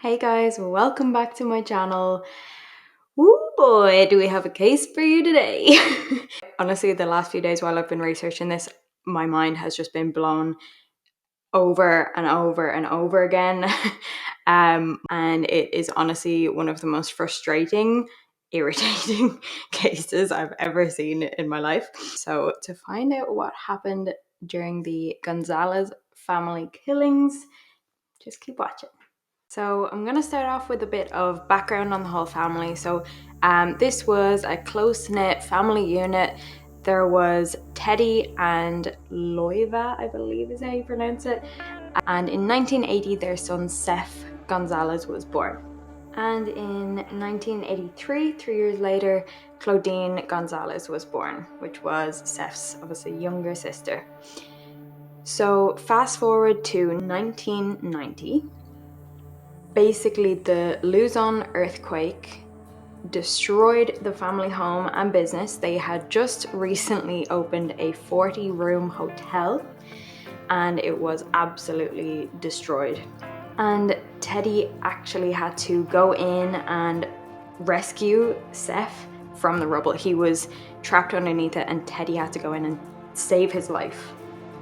Hey guys, welcome back to my channel. Woo boy, do we have a case for you today. Honestly, the last few days while I've been researching this, my mind has just been blown over and over and over again. And it is honestly one of the most frustrating, irritating cases I've ever seen in my life. So to find out what happened during the Gonzales family killings, just keep watching. So I'm going to start off with a bit of background on the whole family. So this was a close-knit family unit. There was Teddy and Loiva, I believe is how you pronounce it. And in 1980, their son Seth Gonzales was born. And in 1983, 3 years later, Claudine Gonzales was born, which was Seth's obviously younger sister. So fast forward to 1990. Basically, the Luzon earthquake destroyed the family home and business. They had just recently opened a 40-room hotel and it was absolutely destroyed. And Teddy actually had to go in and rescue Seth from the rubble. He was trapped underneath it and Teddy had to go in and save his life.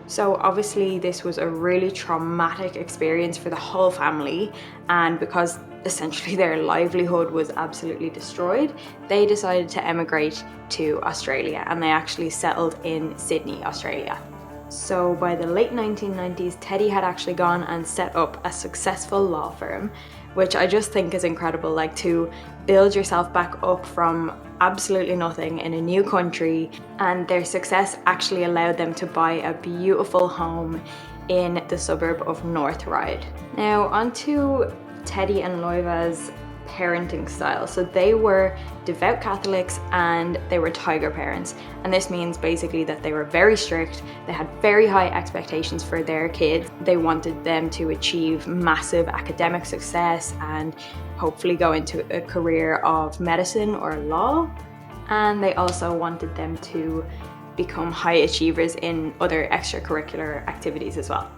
So obviously this was a really traumatic experience for the whole family, and because essentially their livelihood was absolutely destroyed, they decided to emigrate to Australia, and they actually settled in Sydney, Australia. So by the late 1990s, Teddy had actually gone and set up a successful law firm, which I just think is incredible, like to build yourself back up from absolutely nothing in a new country. And their success actually allowed them to buy a beautiful home in the suburb of North Ryde. Now onto Teddy and Loiva's parenting style. So they were devout Catholics and they were tiger parents, and this means basically that they were very strict. They had very high expectations for their kids. They wanted them to achieve massive academic success and hopefully go into a career of medicine or law, and they also wanted them to become high achievers in other extracurricular activities as well.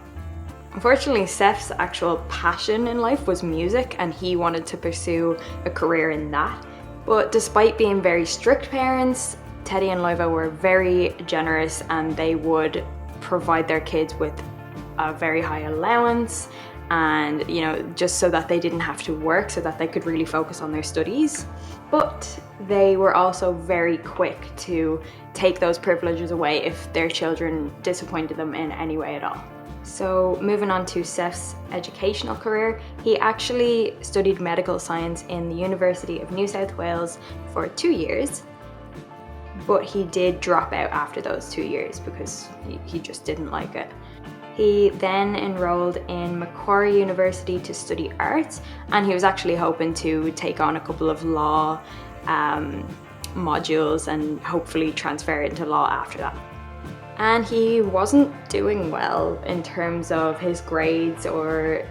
Unfortunately, Seth's actual passion in life was music, and he wanted to pursue a career in that. But despite being very strict parents, Teddy and Loiva were very generous, and they would provide their kids with a very high allowance, and just so that they didn't have to work, so that they could really focus on their studies. But they were also very quick to take those privileges away if their children disappointed them in any way at all. So moving on to Seth's educational career, he actually studied medical science in the University of New South Wales for 2 years, but he did drop out after those 2 years because he just didn't like it. He then enrolled in Macquarie University to study arts, and he was actually hoping to take on a couple of law modules and hopefully transfer into law after that. And he wasn't doing well in terms of his grades or,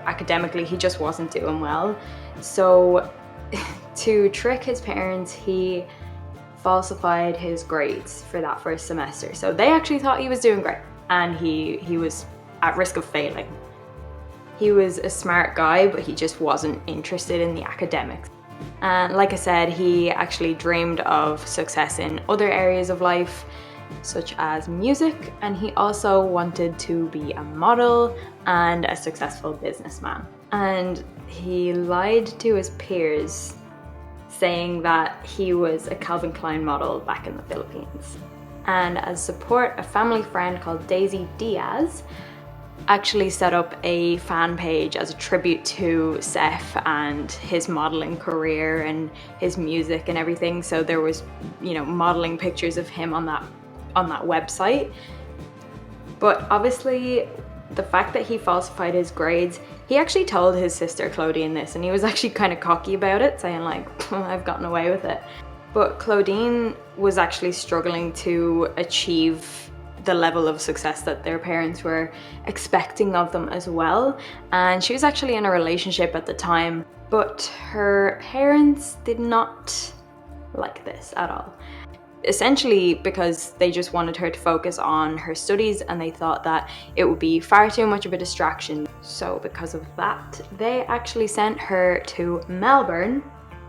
academically, he just wasn't doing well. So to trick his parents, he falsified his grades for that first semester. So they actually thought he was doing great, and he was at risk of failing. He was a smart guy, but he just wasn't interested in the academics. And like I said, he actually dreamed of success in other areas of life, such as music, and he also wanted to be a model and a successful businessman. And he lied to his peers, saying that he was a Calvin Klein model back in the Philippines. And as support, a family friend called Daisy Diaz actually set up a fan page as a tribute to Seth and his modeling career and his music and everything. So there was, modeling pictures of him on that website. But obviously the fact that he falsified his grades, he actually told his sister Claudine this, and he was actually kind of cocky about it, saying like, I've gotten away with it. But Claudine was actually struggling to achieve the level of success that their parents were expecting of them as well, and she was actually in a relationship at the time, but her parents did not like this at all. essentially because they just wanted her to focus on her studies and they thought that it would be far too much of a distraction. So because of that, they actually sent her to Melbourne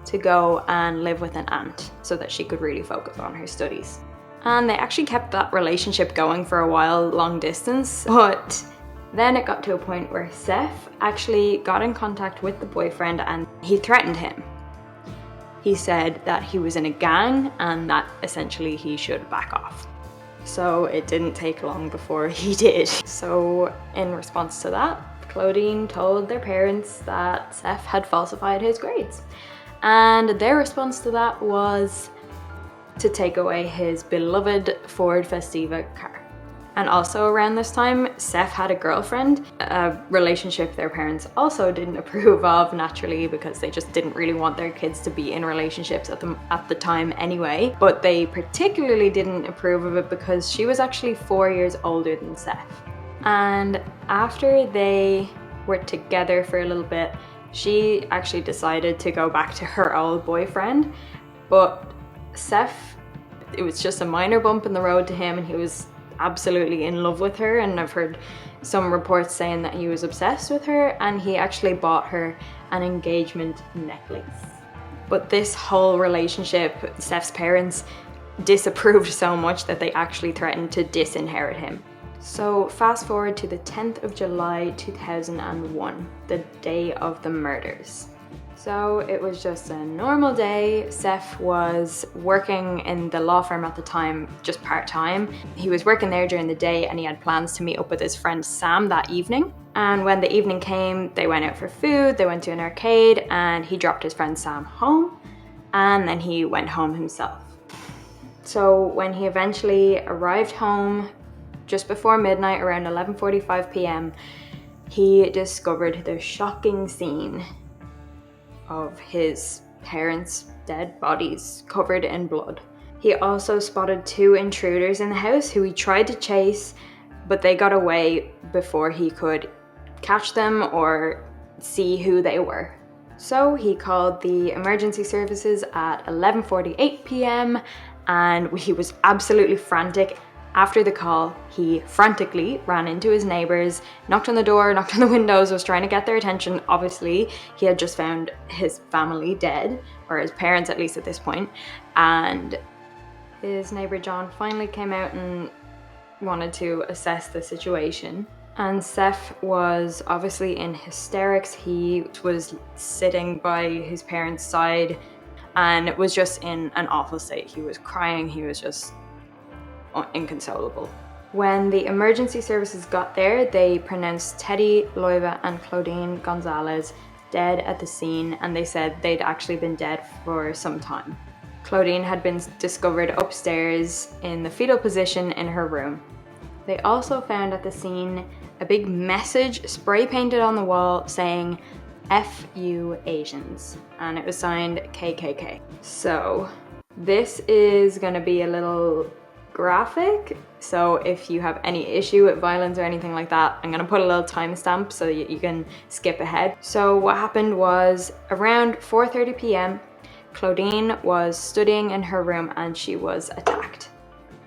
to go and live with an aunt so that she could really focus on her studies. And they actually kept that relationship going for a while, long distance, but then it got to a point where Seth actually got in contact with the boyfriend and he threatened him. He said that he was in a gang and that essentially he should back off. So it didn't take long before he did. So in response to that, Claudine told their parents that Seth had falsified his grades. And their response to that was to take away his beloved Ford Festiva car. And also around this time, Seth had a girlfriend, a relationship their parents also didn't approve of, naturally, because they just didn't really want their kids to be in relationships at the time anyway. But they particularly didn't approve of it because she was actually 4 years older than Seth. And after they were together for a little bit, she actually decided to go back to her old boyfriend. But Seth, it was just a minor bump in the road to him and he was absolutely in love with her, and I've heard some reports saying that he was obsessed with her and he actually bought her an engagement necklace. But this whole relationship, Steph's parents disapproved so much that they actually threatened to disinherit him. So fast forward to the 10th of July 2001, the day of the murders. So it was just a normal day. Seth was working in the law firm at the time, just part-time. He was working there during the day and he had plans to meet up with his friend Sam that evening. And when the evening came, they went out for food, they went to an arcade, and he dropped his friend Sam home, and then he went home himself. So when he eventually arrived home, just before midnight, around 11:45 p.m, he discovered the shocking scene of his parents' dead bodies covered in blood. He also spotted 2 intruders in the house who he tried to chase, but they got away before he could catch them or see who they were. So he called the emergency services at 11:48 p.m. and he was absolutely frantic. After the call, he frantically ran into his neighbors, knocked on the door, knocked on the windows, was trying to get their attention. Obviously, he had just found his family dead, or his parents at least at this point, and his neighbor John finally came out and wanted to assess the situation. And Seth was obviously in hysterics. He was sitting by his parents' side and was just in an awful state. He was crying, he was just inconsolable. When the emergency services got there, they pronounced Teddy, Loiva, and Claudine Gonzales dead at the scene, and they said they'd actually been dead for some time. Claudine had been discovered upstairs in the fetal position in her room. They also found at the scene a big message spray painted on the wall saying "F you Asians," and it was signed KKK. So this is gonna be a little graphic, so if you have any issue with violence or anything like that, I'm gonna put a little timestamp so you can skip ahead. So what happened was around 4:30 p.m, Claudine was studying in her room and she was attacked.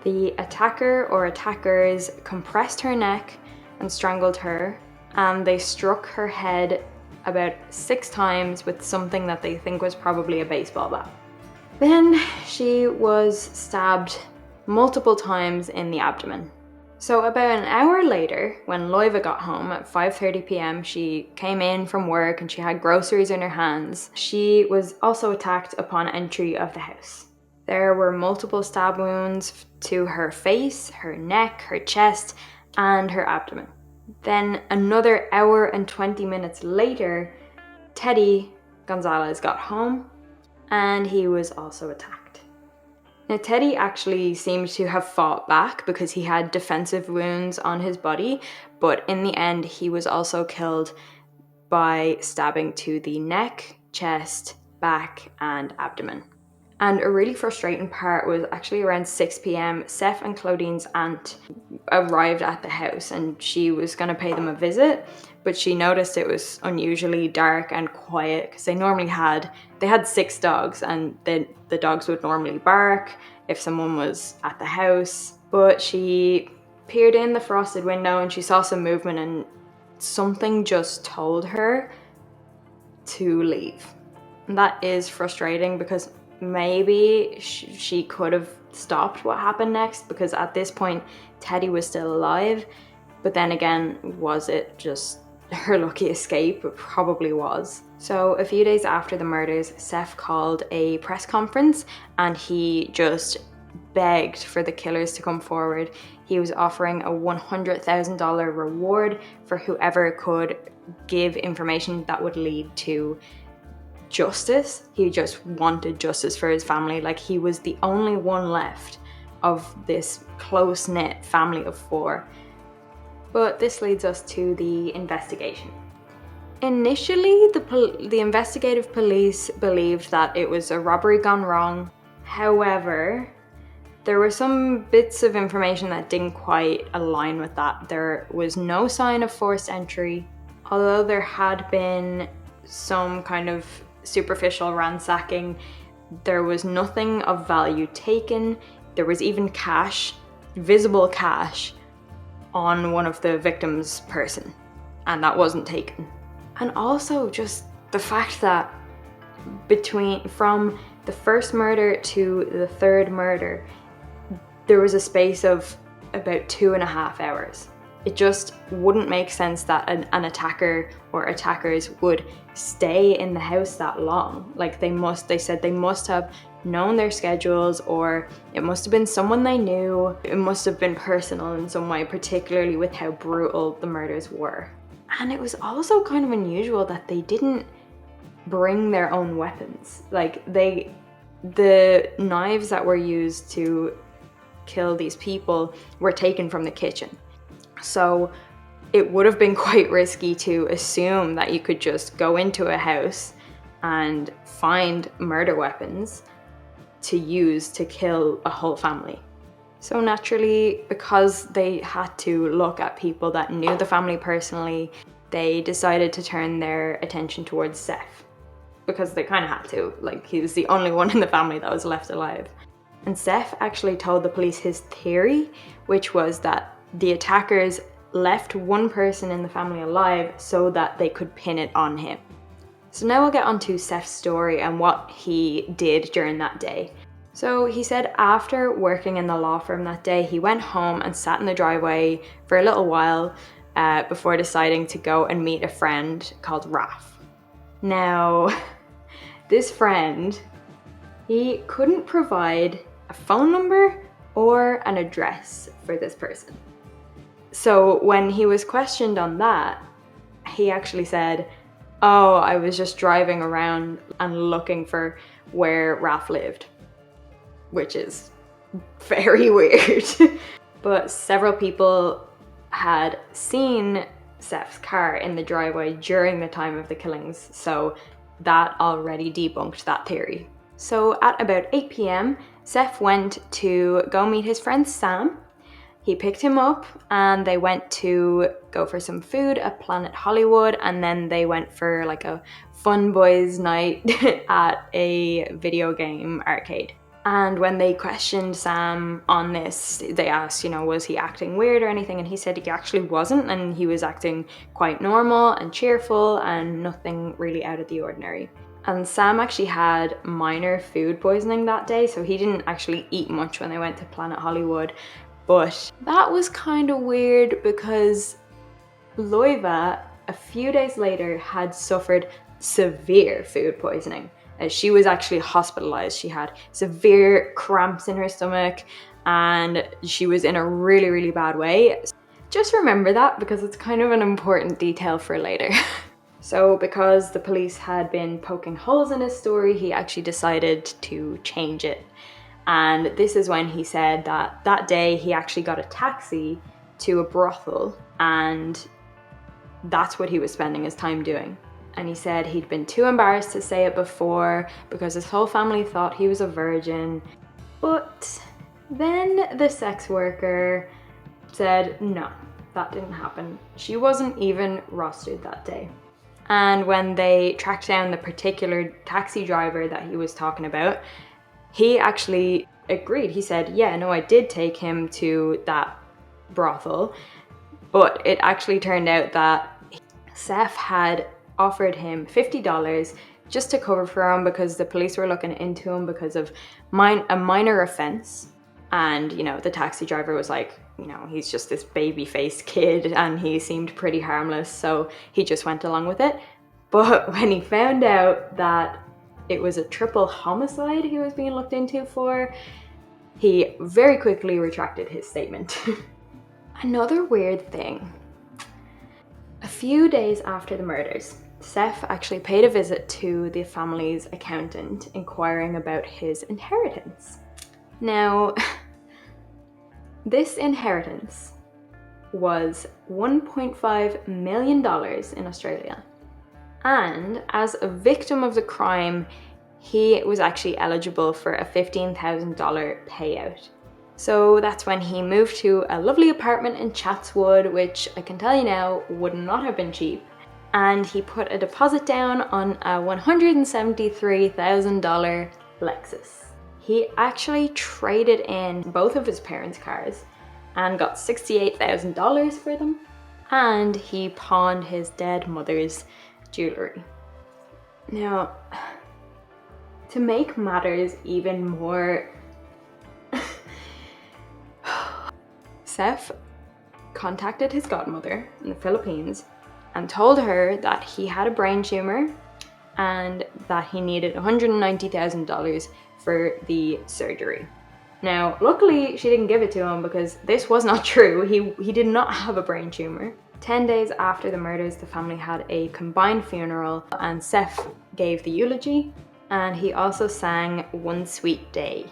The attacker or attackers compressed her neck and strangled her, and they struck her head about 6 times with something that they think was probably a baseball bat. Then she was stabbed multiple times in the abdomen. So about an hour later, when Loiva got home at 5:30 p.m, she came in from work and she had groceries in her hands. She was also attacked upon entry of the house. There were multiple stab wounds to her face, her neck, her chest, and her abdomen. Then another hour and 20 minutes later, Teddy Gonzales got home and he was also attacked. Now, Teddy actually seemed to have fought back because he had defensive wounds on his body, but in the end, he was also killed by stabbing to the neck, chest, back, and abdomen. And a really frustrating part was actually around 6 p.m, Seth and Claudine's aunt arrived at the house and she was going to pay them a visit, but she noticed it was unusually dark and quiet because they had 6 dogs and the dogs would normally bark. if someone was at the house. But she peered in the frosted window and she saw some movement, and something just told her to leave. And that is frustrating because maybe she could have stopped what happened next, because at this point Teddy was still alive. But then again, was it just her lucky escape? It probably was. So a few days after the murders, Seth called a press conference and he just begged for the killers to come forward. He was offering a $100,000 reward for whoever could give information that would lead to justice. He just wanted justice for his family. Like, he was the only one left of this close-knit family of 4. But this leads us to the investigation. Initially, the investigative police believed that it was a robbery gone wrong. However, there were some bits of information that didn't quite align with that. There was no sign of forced entry, although there had been some kind of superficial ransacking. There was nothing of value taken. There was even cash, visible cash, on one of the victims' person, and that wasn't taken. And also just the fact that from the first murder to the third murder, there was a space of about 2.5 hours. It just wouldn't make sense that an attacker or attackers would stay in the house that long. Like, they said they must have known their schedules, or it must have been someone they knew. It must have been personal in some way, particularly with how brutal the murders were. And it was also kind of unusual that they didn't bring their own weapons. Like, the knives that were used to kill these people were taken from the kitchen. So it would have been quite risky to assume that you could just go into a house and find murder weapons to use to kill a whole family. So naturally, because they had to look at people that knew the family personally, they decided to turn their attention towards Seth, because they kind of had to. Like, he was the only one in the family that was left alive. And Seth actually told the police his theory, which was that the attackers left one person in the family alive so that they could pin it on him. So now we'll get onto Seth's story and what he did during that day. So he said after working in the law firm that day, he went home and sat in the driveway for a little while before deciding to go and meet a friend called Raph. Now, this friend, he couldn't provide a phone number or an address for this person. So when he was questioned on that, he actually said, "Oh, I was just driving around and looking for where Raph lived," which is very weird. But several people had seen Seth's car in the driveway during the time of the killings, so that already debunked that theory. So at about 8 p.m, Seth went to go meet his friend Sam. He picked him up and they went to go for some food at Planet Hollywood, and then they went for like a fun boys night at a video game arcade. And when they questioned Sam on this, they asked, was he acting weird or anything? And he said he actually wasn't, and he was acting quite normal and cheerful and nothing really out of the ordinary. And Sam actually had minor food poisoning that day, so he didn't actually eat much when they went to Planet Hollywood. But that was kind of weird because Loiva, a few days later, had suffered severe food poisoning. She was actually hospitalized. She had severe cramps in her stomach and she was in a really, really bad way. Just remember that because it's kind of an important detail for later. So because the police had been poking holes in his story, he actually decided to change it. And this is when he said that that day he actually got a taxi to a brothel, and that's what he was spending his time doing. And he said he'd been too embarrassed to say it before because his whole family thought he was a virgin. But then the sex worker said no, that didn't happen. She wasn't even rostered that day. And when they tracked down the particular taxi driver that he was talking about, He actually agreed. He said, yeah, no, I did take him to that brothel, but it actually turned out that Seth had offered him $50 just to cover for him because the police were looking into him because of a minor offense. And, you know, the taxi driver was like, you know, he's just this baby-faced kid and he seemed pretty harmless, so he just went along with it. But when he found out that it was a triple homicide he was being looked into for, he very quickly retracted his statement. Another weird thing. A few days after the murders, Seth actually paid a visit to the family's accountant, inquiring about his inheritance. Now, this inheritance was $1.5 million in Australia. And as a victim of the crime, he was actually eligible for a $15,000 payout. So that's when he moved to a lovely apartment in Chatswood, which I can tell you now would not have been cheap. And he put a deposit down on a $173,000 Lexus. He actually traded in both of his parents' cars and got $68,000 for them. And he pawned his dead mother's jewelry. Now, to make matters even more, Seth contacted his godmother in the Philippines and told her that he had a brain tumor and that he needed $190,000 for the surgery. Now, luckily, she didn't give it to him because this was not true. He did not have a brain tumor. 10 days after the murders, the family had a combined funeral and Seth gave the eulogy, and he also sang One Sweet Day.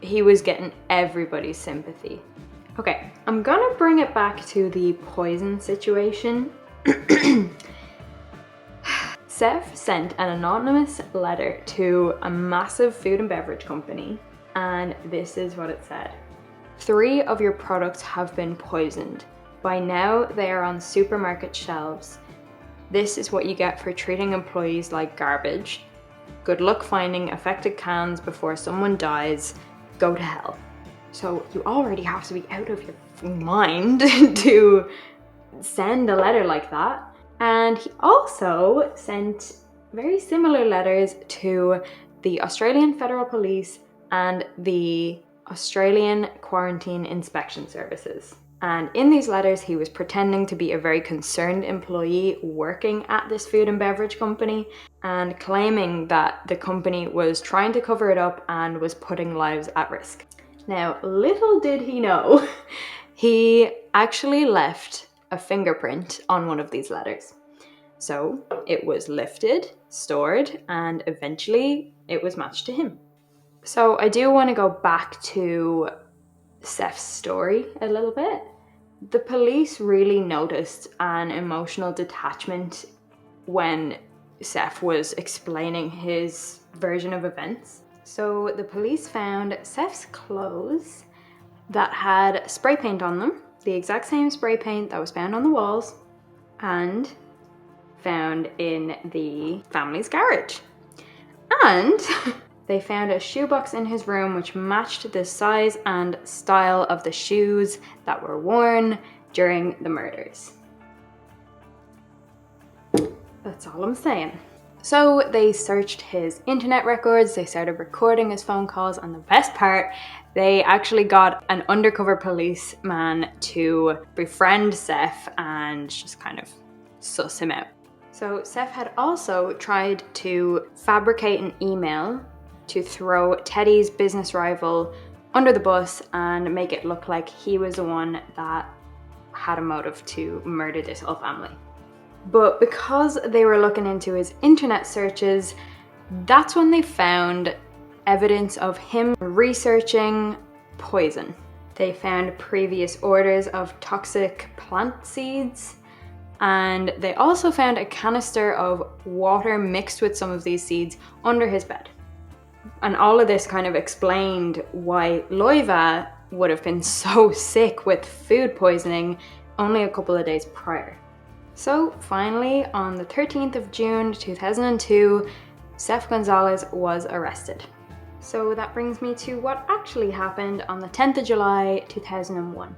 He was getting everybody's sympathy. Okay, I'm gonna bring it back to the poison situation. Seth sent an anonymous letter to a massive food and beverage company, and this is what it said. 3 of your products have been poisoned. By now, they are on supermarket shelves. This is what you get for treating employees like garbage. Good luck finding affected cans before someone dies. Go to hell. So you already have to be out of your mind to send a letter like that. And he also sent very similar letters to the Australian Federal Police and the Australian Quarantine Inspection Services. And in these letters, he was pretending to be a very concerned employee working at this food and beverage company and claiming that the company was trying to cover it up and was putting lives at risk. Now, little did he know, he actually left a fingerprint on one of these letters. So it was lifted, stored, and eventually it was matched to him. So I do want to go back to Seth's story a little bit. The police really noticed an emotional detachment when Seth was explaining his version of events. So the police found Seth's clothes that had spray paint on them, the exact same spray paint that was found on the walls and found in the family's garage. And they found a shoebox in his room which matched the size and style of the shoes that were worn during the murders. That's all I'm saying. So they searched his internet records, they started recording his phone calls, and the best part, they actually got an undercover policeman to befriend Seth and just kind of suss him out. So Seth had also tried to fabricate an email to throw Teddy's business rival under the bus and make it look like he was the one that had a motive to murder this whole family. But because they were looking into his internet searches, that's when they found evidence of him researching poison. They found previous orders of toxic plant seeds, and they also found a canister of water mixed with some of these seeds under his bed. And all of this kind of explained why Loiva would have been so sick with food poisoning only a couple of days prior. So finally, on the 13th of June 2002, Seth Gonzales was arrested. So that brings me to what actually happened on the 10th of July 2001.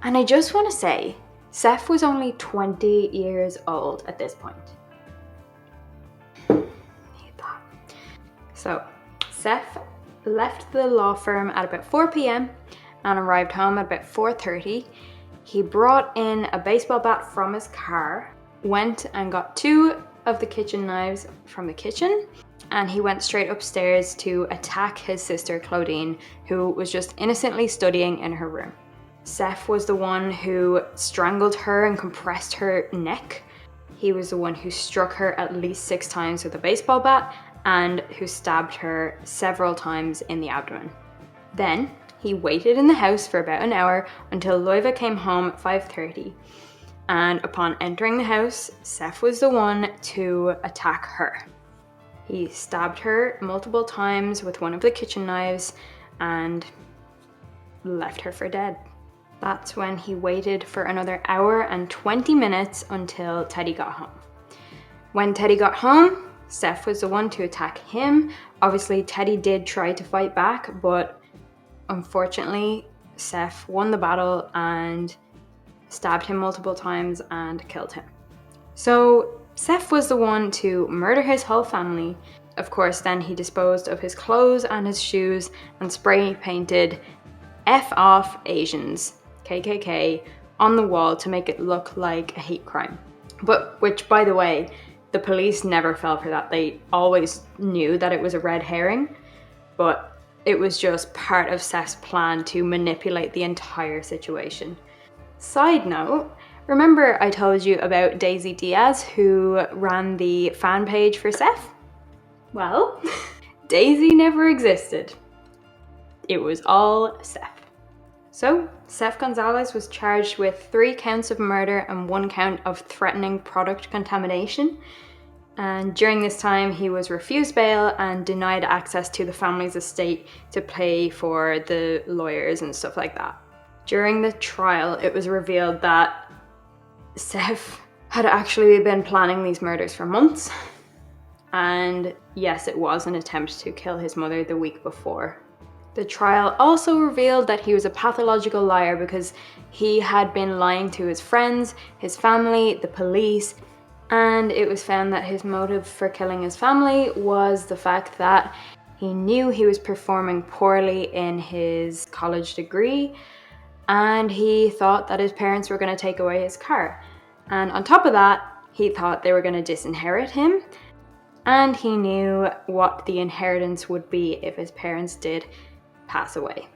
And I just want to say, Seth was only 20 years old at this point. So, Seth left the law firm at about 4 p.m. and arrived home at about 4:30. He brought in a baseball bat from his car, went and got 2 of the kitchen knives from the kitchen, and he went straight upstairs to attack his sister Claudine, who was just innocently studying in her room. Seth was the one who strangled her and compressed her neck. He was the one who struck her at least 6 times with a baseball bat and who stabbed her several times in the abdomen. Then he waited in the house for about an hour until Loiva came home at 5:30. And upon entering the house, Seth was the one to attack her. He stabbed her multiple times with one of the kitchen knives and left her for dead. That's when he waited for another hour and 20 minutes until Teddy got home. When Teddy got home, Seth was the one to attack him. Obviously, Teddy did try to fight back, but unfortunately, Seth won the battle and stabbed him multiple times and killed him. So Seth was the one to murder his whole family. Of course, then he disposed of his clothes and his shoes and spray painted F off Asians, KKK, on the wall to make it look like a hate crime. But which, by the way, the police never fell for that. They always knew that it was a red herring, but it was just part of Seth's plan to manipulate the entire situation. Side note, remember I told you about Daisy Diaz, who ran the fan page for Seth? Well, Daisy never existed. It was all Seth. So, Seth Gonzales was charged with 3 counts of murder and 1 count of threatening product contamination. And during this time, he was refused bail and denied access to the family's estate to pay for the lawyers and stuff like that. During the trial, it was revealed that Seth had actually been planning these murders for months. And yes, it was an attempt to kill his mother the week before. The trial also revealed that he was a pathological liar because he had been lying to his friends, his family, the police, and it was found that his motive for killing his family was the fact that he knew he was performing poorly in his college degree, and he thought that his parents were going to take away his car. And on top of that, he thought they were going to disinherit him, and he knew what the inheritance would be if his parents did pass away.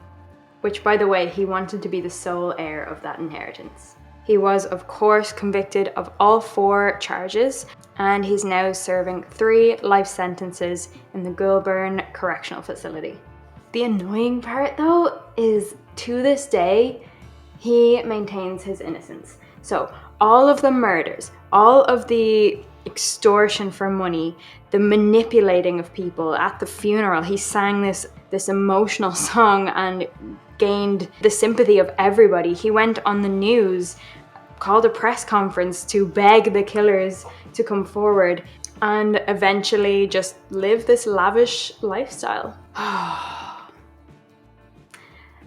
Which, by the way, he wanted to be the sole heir of that inheritance. He was, of course, convicted of all 4 charges, and he's now serving 3 life sentences in the Goulburn Correctional Facility. The annoying part, though, is to this day, he maintains his innocence. So all of the murders, all of the extortion for money, the manipulating of people at the funeral, he sang this emotional song and gained the sympathy of everybody. He went on the news, called a press conference to beg the killers to come forward, and eventually just live this lavish lifestyle.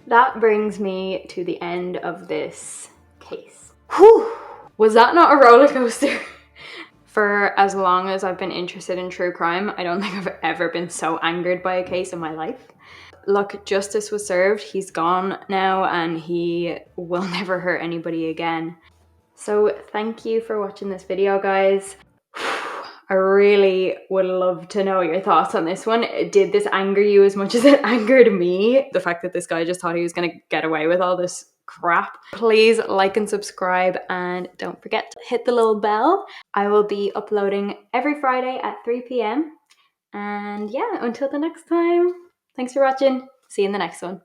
That brings me to the end of this case. Whew! Was that not a roller coaster? For as long as I've been interested in true crime, I don't think I've ever been so angered by a case in my life. Look, justice was served. He's gone now and he will never hurt anybody again. So thank you for watching this video, guys. I really would love to know your thoughts on this one. Did this anger you as much as it angered me? The fact that this guy just thought he was going to get away with all this crap. Please like and subscribe, and don't forget to hit the little bell. I will be uploading every Friday at 3 p.m. And yeah, until the next time, thanks for watching. See you in the next one.